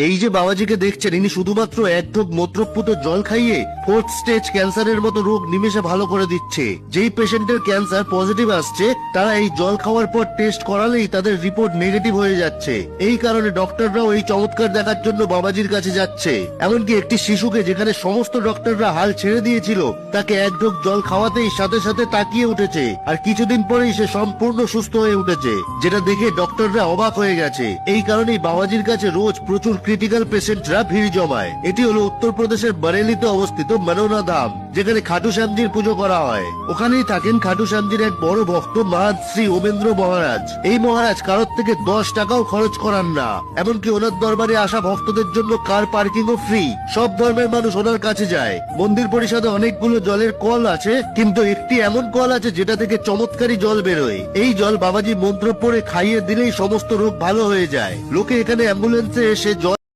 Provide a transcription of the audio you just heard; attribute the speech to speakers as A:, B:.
A: এই যে বাবাজিকে দেখছেন, ইনি শুধুমাত্র এক ঢোক মন্ত্রপুত জল খাইয়ে 4th স্টেজ ক্যান্সারের মতো রোগ নিমেষে ভালো করে দিচ্ছে। যেই পেশেন্টের ক্যান্সার পজিটিভ আসছে, তারা এই জল খাওয়ার পর টেস্ট করালেই তাদের রিপোর্ট নেগেটিভ হয়ে যাচ্ছে। এই কারণে ডক্টররাও এই চমৎকার দেখার জন্য বাবাজির কাছে যাচ্ছে। এমনকি একটি শিশুকে যেখানে সমস্ত ডক্টররা হাল ছেড়ে দিয়েছিল, তাকে এক ঢোক জল খাওয়াতেই সাথে সাথে তাকিয়ে উঠেছে, আর কিছুদিন পরেই সে সম্পূর্ণ সুস্থ হয়ে উঠেছে, যেটা দেখে ডক্টররা অবাক হয়ে গেছে। এই কারণেই বাবাজির কাছে রোজ প্রচুর ক্রিটিক্যাল পেশেন্টরা ভিড় জমায়। এটি হলো উত্তরপ্রদেশের বরেলিতে অবস্থিত মনোনা ধাম, যেখানে খাটু শ্যামজির পুজো করা হয়। ওখানেই থাকেন খাটু শ্যামজির এক বড় ভক্ত মহান শ্রী ওমেন্দ্র মহারাজ। এই মহারাজ কারোর থেকে 10 টাকাও খরচ করান না, এমনকি ওনার দরবারে আসা ভক্তদের জন্য কার পার্কিং ও ফ্রি। সব ধর্মের মানুষ ওনার কাছে যায়। মন্দির পরিষদে অনেকগুলো জলের কল আছে, কিন্তু একটি এমন কল আছে যেটা থেকে চমৎকারী জল বেরোয়। এই জল বাবাজি মন্ত্র পড়ে খাইয়ে দিলেই সমস্ত রোগ ভালো হয়ে যায়। লোকে এখানে অ্যাম্বুলেন্সে এসে জল